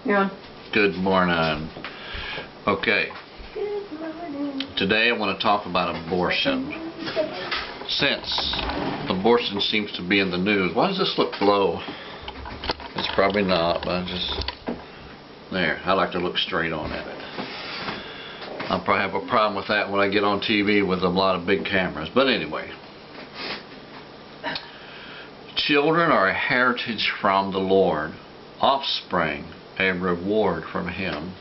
Yeah. Good morning. Okay. Good morning. Today I want to talk about abortion. Since abortion seems to be in the news, why does this look low? It's probably not, but there. I like to look straight on at it. I'll probably have a problem with that when I get on TV with a lot of big cameras. But anyway. Children are a heritage from the Lord. Offspring, a reward from Him.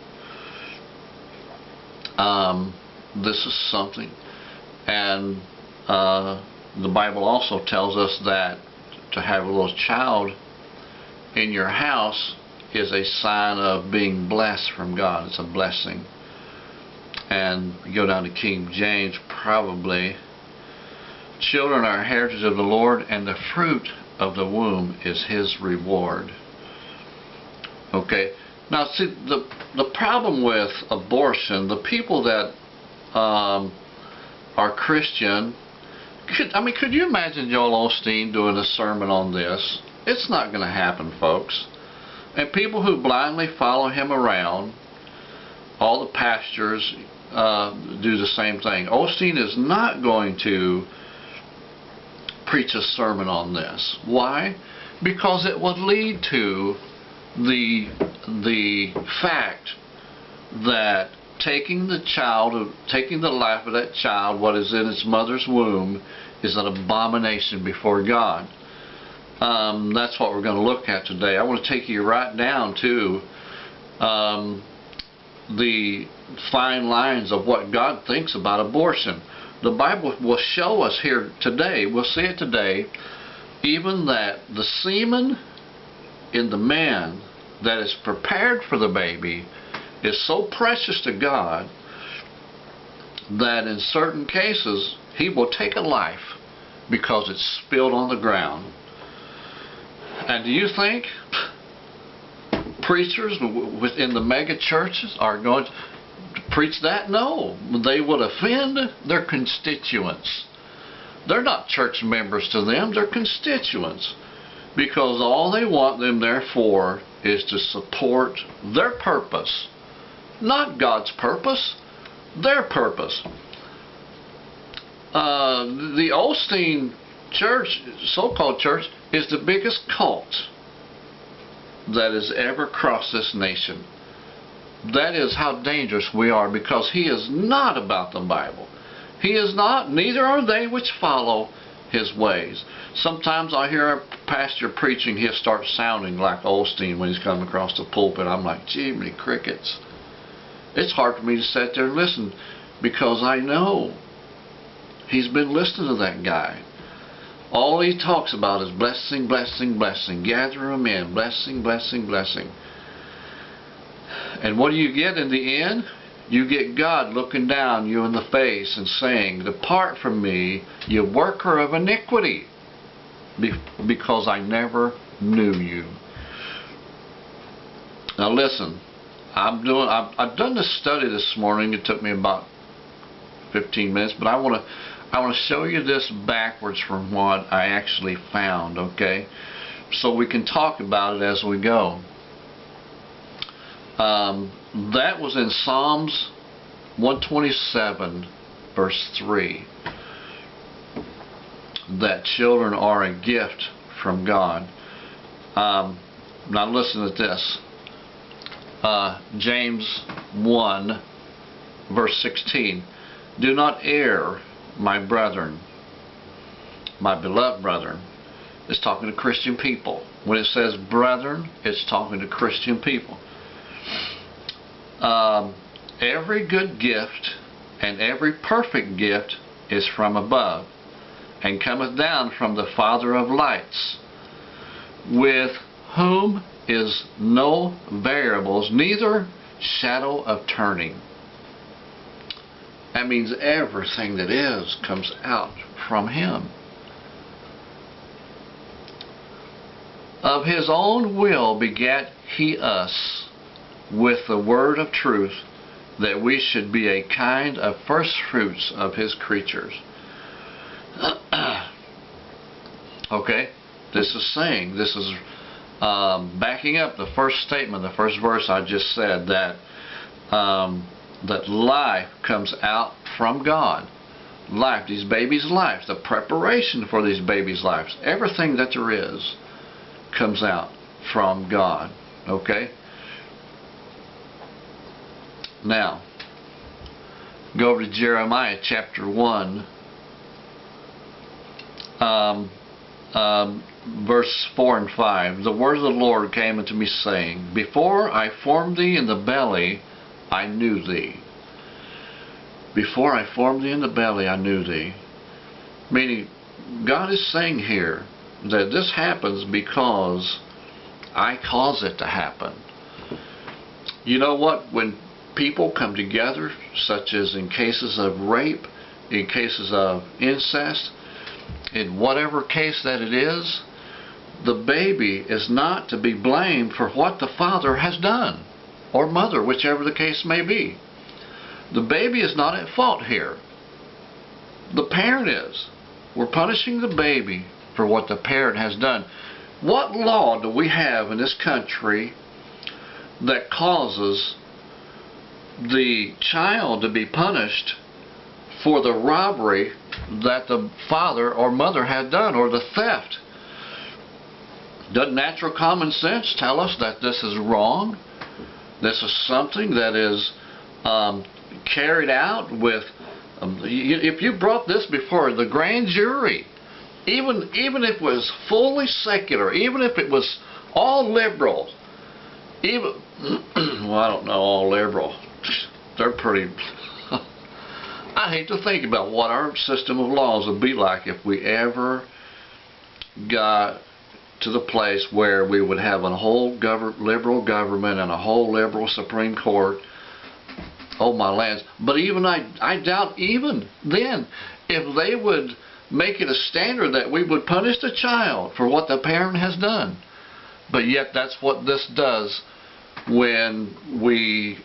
This is something, and the Bible also tells us that to have a little child in your house is a sign of being blessed from God. It's a blessing. And you go down to King James, probably, children are a heritage of the Lord, and the fruit of the womb is His reward. Okay. Now, see, the problem with abortion, the people that are Christian, could you imagine Joel Osteen doing a sermon on this? It's not going to happen, folks. And people who blindly follow him around, all the pastors do the same thing. Osteen is not going to preach a sermon on this. Why? Because it would lead to the fact that taking the life of that child, what is in its mother's womb, is an abomination before God. That's what we're going to look at today. I want to take you right down to the fine lines of what God thinks about abortion. The Bible will show us here today, we'll see it today, even that the semen in the man that is prepared for the baby is so precious to God that in certain cases He will take a life because it's spilled on the ground. And do you think preachers within the mega churches are going to preach that? No. They would offend their constituents. They're not church members to them, they're constituents. Because all they want them there for is to support their purpose. Not God's purpose, their purpose. The Osteen church, so-called church, is the biggest cult that has ever crossed this nation. That is how dangerous we are, because he is not about the Bible. He is not, neither are they which follow His ways. Sometimes I hear a pastor preaching, he'll start sounding like Osteen when he's coming across the pulpit. I'm like, gee, many crickets. It's hard for me to sit there and listen, because I know he's been listening to that guy. All he talks about is blessing, blessing, blessing. Gather them in. Blessing, blessing, blessing. And what do you get in the end? You get God looking down you in the face and saying, "Depart from me, you worker of iniquity, because I never knew you." Now listen, I've done this study this morning. It took me about 15 minutes, but I want to show you this backwards from what I actually found, okay? So we can talk about it as we go. That was in Psalms 127 verse 3, that children are a gift from God. Now listen to this. James 1 verse 16, do not err, my brethren, my beloved brethren. It's talking to Christian people. When it says brethren, it's talking to Christian people. Every good gift and every perfect gift is from above, and cometh down from the Father of lights, with whom is no variables, neither shadow of turning. That means everything that is comes out from Him. Of His own will begat He us with the word of truth, that we should be a kind of first fruits of His creatures. Okay, this is saying, this is backing up the first statement, the first verse I just said, that that life comes out from God. Life, these babies' lives, the preparation for these babies' lives, everything that there is comes out from God. Okay? Now, go over to Jeremiah chapter 1, verse 4 and 5. The word of the Lord came unto me, saying, Before I formed thee in the belly, I knew thee. Before I formed thee in the belly, I knew thee. Meaning, God is saying here that this happens because I cause it to happen. You know what? When people come together, such as in cases of rape, in cases of incest, in whatever case that it is, the baby is not to be blamed for what the father has done, or mother, whichever the case may be. The baby is not at fault here. The parent is. We're punishing the baby for what the parent has done. What law do we have in this country that causes the child to be punished for the robbery that the father or mother had done, or the theft? Doesn't natural common sense tell us that this is wrong? This is something that is carried out with, if you brought this before the grand jury, even if it was fully secular, even if it was all liberal, even, well, I don't know, all liberal, they're pretty, I hate to think about what our system of laws would be like if we ever got to the place where we would have a whole liberal government and a whole liberal Supreme Court. Oh my lands. But even I doubt even then if they would make it a standard that we would punish the child for what the parent has done. But yet that's what this does when we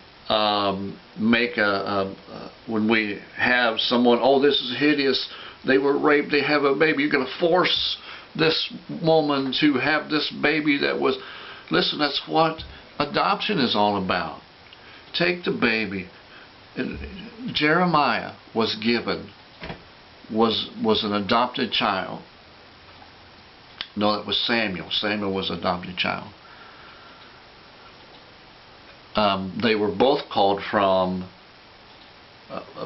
when we have someone, oh, this is hideous, they were raped, they have a baby, you're going to force this woman to have this baby that was, listen, that's what adoption is all about. Take the baby. Jeremiah was given, was an adopted child. No, that was Samuel. Samuel was an adopted child. They were both called from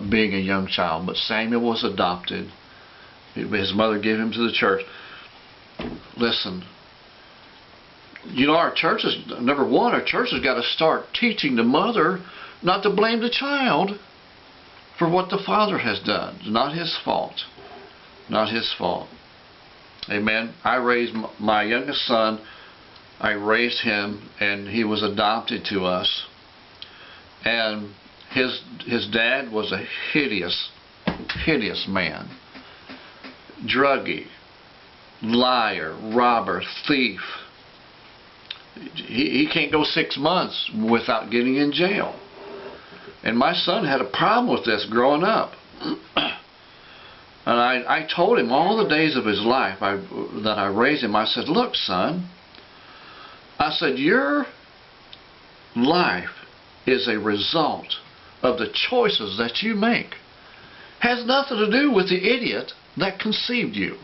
being a young child, but Samuel was adopted. His mother gave him to the church. Listen, you know, our churches, number one, our church has got to start teaching the mother not to blame the child for what the father has done. It's not his fault. Not his fault. Amen. I raised my youngest son. I raised him, and he was adopted to us. And his dad was a hideous man. Druggie, liar, robber, thief. He can't go 6 months without getting in jail. And my son had a problem with this growing up. And I told him all the days of his life that I raised him, I said, look, son, I said, your life is a result of the choices that you make. Has nothing to do with the idiot that conceived you.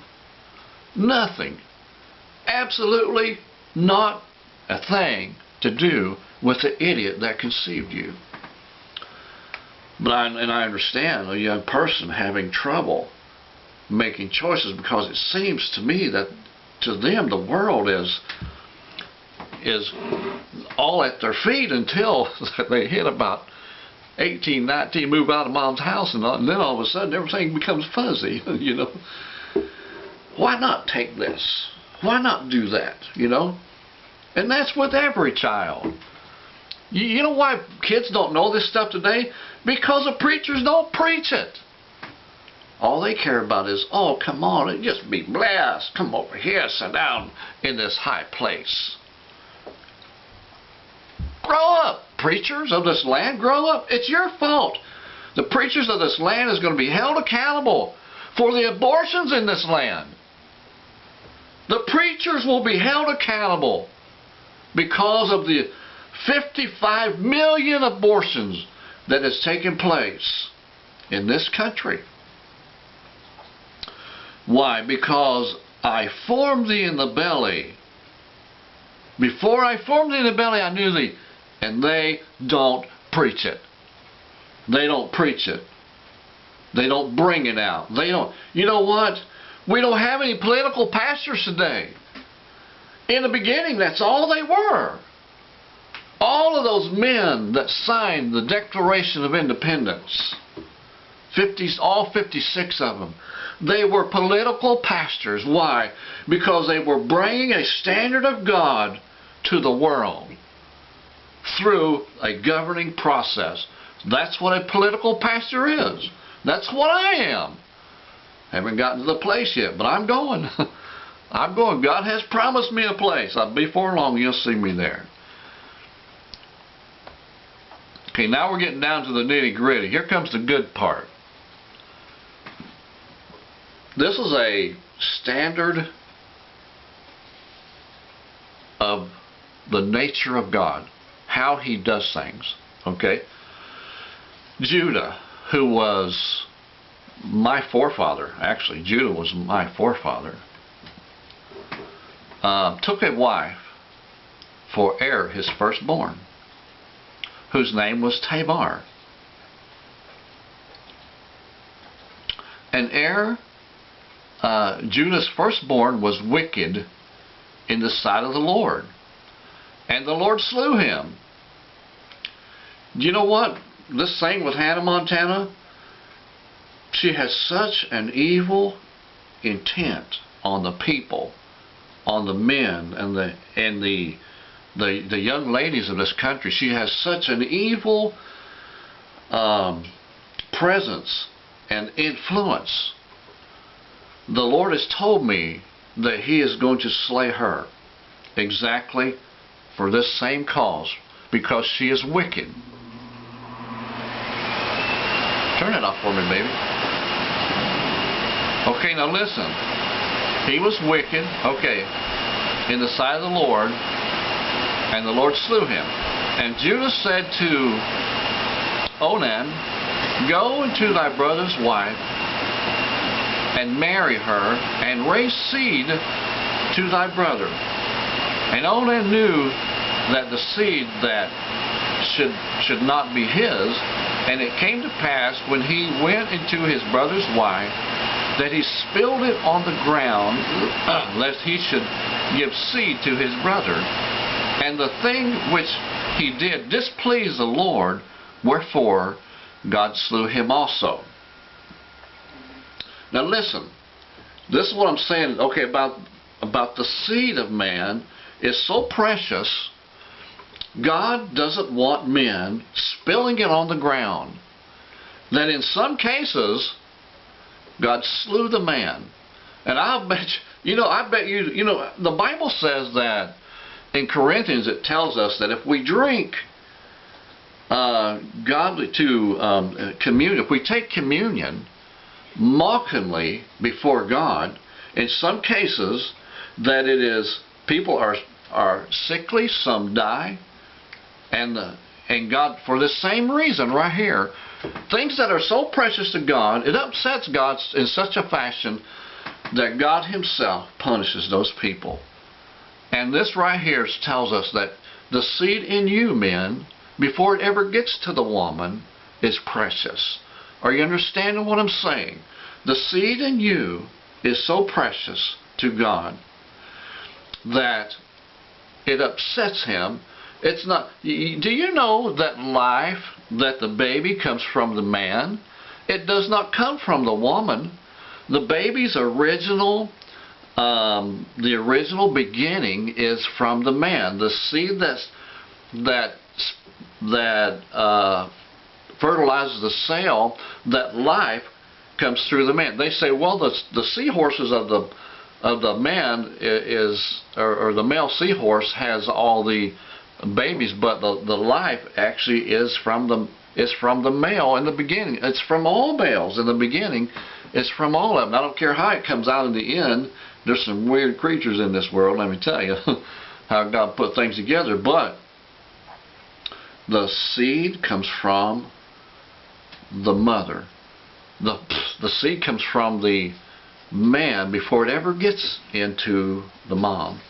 Nothing. Absolutely not a thing to do with the idiot that conceived you. But I understand a young person having trouble making choices, because it seems to me that to them the world is all at their feet until they hit about 18, 19, move out of mom's house, and then all of a sudden everything becomes fuzzy. You know, why not take this? Why not do that? You know, and that's with every child. You know why kids don't know this stuff today? Because the preachers don't preach it. All they care about is, oh, come on, and just be blessed. Come over here, sit down in this high place. Grow up, preachers of this land, grow up. It's your fault. The preachers of this land is going to be held accountable for the abortions in this land. The preachers will be held accountable because of the 55 million abortions that has taken place in this country. Why? Because I formed thee in the belly. Before I formed thee in the belly, I knew thee. And they don't preach it. They don't preach it. They don't bring it out. They don't. You know what? We don't have any political pastors today. In the beginning, that's all they were. All of those men that signed the Declaration of Independence, all 56 of them, they were political pastors. Why? Because they were bringing a standard of God to the world through a governing process. That's what a political pastor is. That's what I am. Haven't gotten to the place yet, but I'm going. I'm going. God has promised me a place. Before long, you'll see me there. Okay, now we're getting down to the nitty-gritty. Here comes the good part. This is a standard of the nature of God, how He does things. Okay? Judah, who was my forefather, actually, Judah was my forefather, took a wife for Er, his firstborn, whose name was Tamar. And Er, Judah's firstborn, was wicked in the sight of the Lord. And the Lord slew him. Do you know what? This thing with Hannah Montana, she has such an evil intent on the people, on the men and the young ladies of this country. She has such an evil presence and influence. The Lord has told me that He is going to slay her exactly for this same cause, because she is wicked. Turn it off for me, baby. Okay, now listen. He was wicked, okay, in the sight of the Lord, and the Lord slew him. And Judah said to Onan, "Go into thy brother's wife, and marry her, and raise seed to thy brother." And Onan knew that the seed that should not be his. And it came to pass, when he went into his brother's wife, that he spilled it on the ground, lest he should give seed to his brother. And the thing which he did displeased the Lord, wherefore God slew him also. Now listen, this is what I'm saying, okay, about the seed of man is so precious. God doesn't want men spilling it on the ground. That in some cases, God slew the man. And I'll bet you, the Bible says that in Corinthians, it tells us that if we drink communion, if we take communion mockingly before God, in some cases that it is, people are sickly, some die, and God, for the same reason right here, things that are so precious to God, it upsets God in such a fashion that God Himself punishes those people. And this right here tells us that the seed in you, men, before it ever gets to the woman, is precious. Are you understanding what I'm saying? The seed in you is so precious to God that it upsets Him. It's not. Do you know that life, that the baby comes from the man? It does not come from the woman. The baby's original, the original beginning is from the man. The seed that fertilizes the cell, that life comes through the man. They say, well, the seahorses of the man or the male seahorse has all the babies, but the life actually is from the male in the beginning. It's from all males in the beginning. It's from all of them. I don't care how it comes out in the end. There's some weird creatures in this world, let me tell you. how God put things together. But the seed comes from the mother. The seed comes from the man before it ever gets into the mom.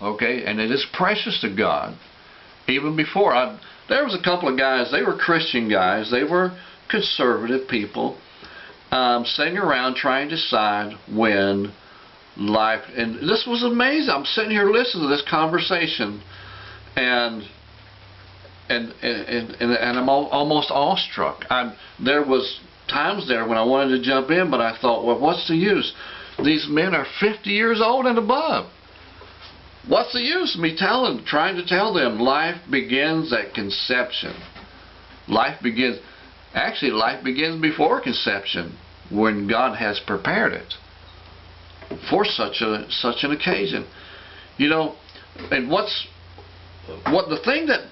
Okay, and it is precious to God. Even before, there was a couple of guys, they were Christian guys, they were conservative people, sitting around trying to decide when life, and this was amazing. I'm sitting here listening to this conversation, and I'm almost awestruck. There was times there when I wanted to jump in, but I thought, well, what's the use? These men are 50 years old and above. What's the use of me trying to tell them life begins at conception? Life begins before conception, when God has prepared it for such an occasion. You know, and what the thing that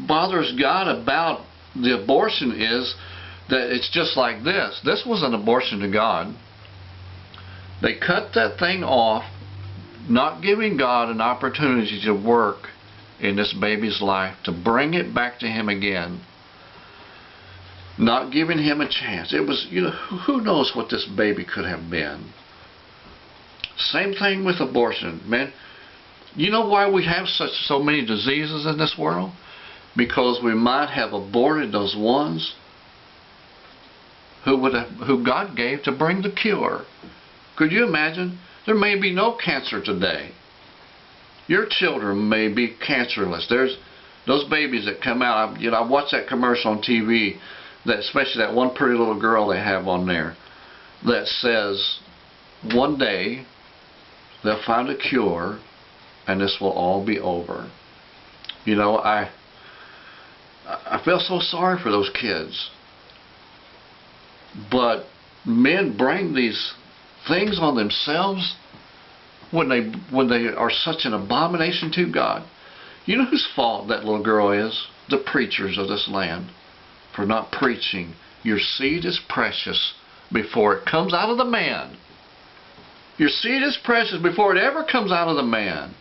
bothers God about the abortion is that it's just like this. This was an abortion to God. They cut that thing off, not giving God an opportunity to work in this baby's life, to bring it back to Him again. Not giving him a chance. It was, you know, who knows what this baby could have been. Same thing with abortion, man. You know why we have so many diseases in this world? Because we might have aborted those ones who God gave to bring the cure. Could you imagine? There may be no cancer today. Your children may be cancerless. There's those babies that come out. You know, I watch that commercial on TV. Especially that one pretty little girl they have on there that says one day they'll find a cure and this will all be over. You know, I feel so sorry for those kids. But men bring these things on themselves when they are such an abomination to God. You know whose fault that little girl is? The preachers of this land. For not preaching, your seed is precious before it comes out of the man. Your seed is precious before it ever comes out of the man.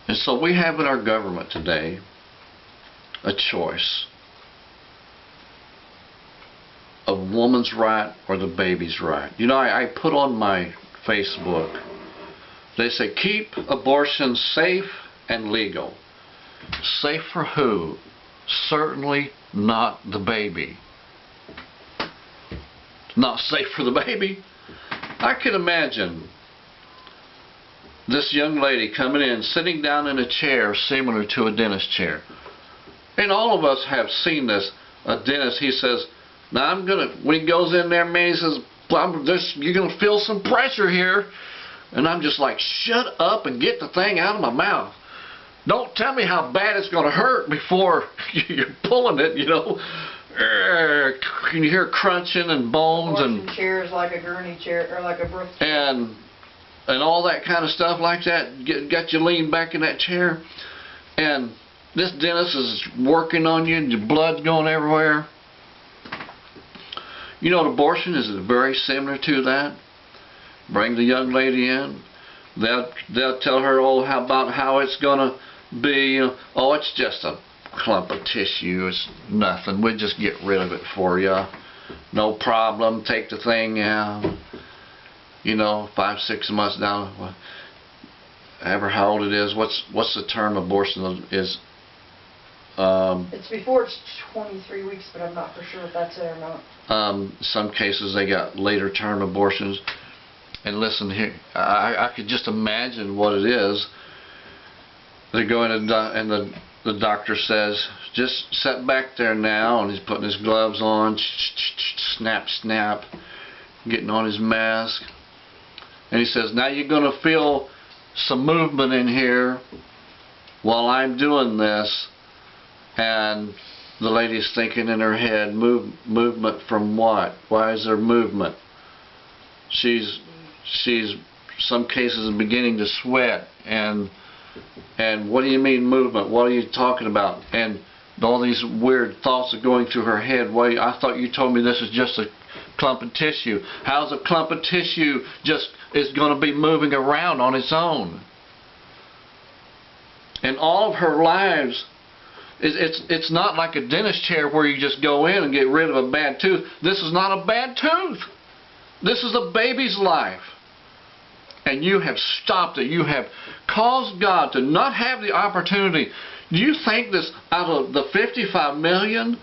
And so we have in our government today a choice of woman's right or the baby's right. You know, I put on my Facebook, they say keep abortion safe and legal. Safe for who? Certainly not the baby. Not safe for the baby. I can imagine this young lady coming in, sitting down in a chair similar to a dentist chair. And all of us have seen this. A dentist, he says, now when he goes in there, man, he says, you're going to feel some pressure here. And I'm just like, shut up and get the thing out of my mouth. Don't tell me how bad it's going to hurt before you're pulling it, you know. Can you hear crunching and bones and chairs like a gurney chair or like a brook and all that kind of stuff like that. Got you leaned back in that chair, and this dentist is working on you, and your blood's going everywhere. You know, abortion is very similar to that. Bring the young lady in. They'll tell her, oh, how it's gonna be. You know, oh, it's just a clump of tissue. It's nothing. We'll just get rid of it for you. No problem. Take the thing out. You know, 5-6 months down, ever how old it is. What's the term abortion is? It's before it's 23 weeks, but I'm not for sure if that's it or not. Some cases they got later term abortions. And listen here, I could just imagine what it is. They go in and the doctor says, just sit back there now, and he's putting his gloves on, snap, snap, getting on his mask. And he says, now you're going to feel some movement in here while I'm doing this. And the lady's thinking in her head, movement from what? Why is there movement? She's some cases beginning to sweat, and what do you mean movement? What are you talking about? And all these weird thoughts are going through her head. Wait, I thought you told me this is just a clump of tissue. How's a clump of tissue just is going to be moving around on its own? And all of her lives, it's not like a dentist chair where you just go in and get rid of a bad tooth. This is not a bad tooth. This is a baby's life. And you have stopped it. You have caused God to not have the opportunity. Do you think this, out of the 55 million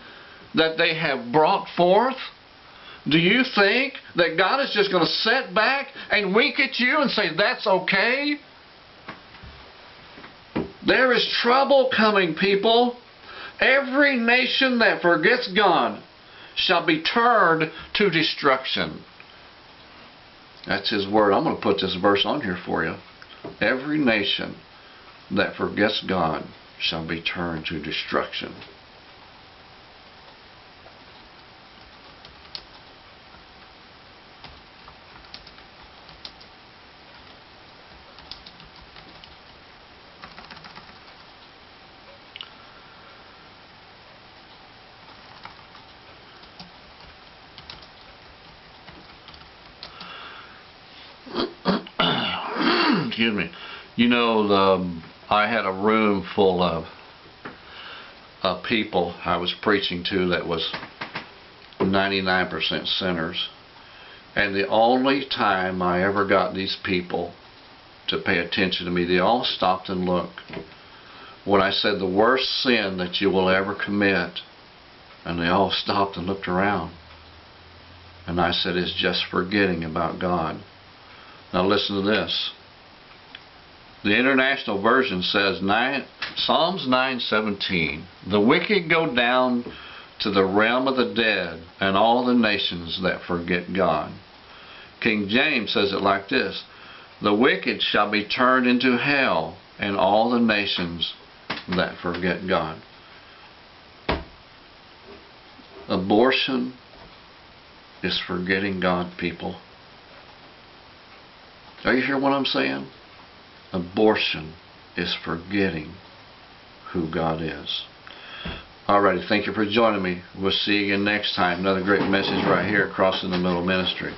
that they have brought forth, do you think that God is just going to sit back and wink at you and say, that's okay? There is trouble coming, people. Every nation that forgets God shall be turned to destruction. That's His word. I'm going to put this verse on here for you. Every nation that forgets God shall be turned to destruction. Excuse me. You know, I had a room full of people I was preaching to that was 99% sinners. And the only time I ever got these people to pay attention to me, they all stopped and looked. When I said the worst sin that you will ever commit, and they all stopped and looked around. And I said, it's just forgetting about God. Now listen to this. The International Version says, Psalms 9:17, the wicked go down to the realm of the dead, and all the nations that forget God. King James says it like this, the wicked shall be turned into hell, and all the nations that forget God. Abortion is forgetting God, people. Are you hearing what I'm saying? Abortion is forgetting who God is. Alrighty, thank you for joining me. We'll see you again next time. Another great message right here at Crossing the Middle Ministry.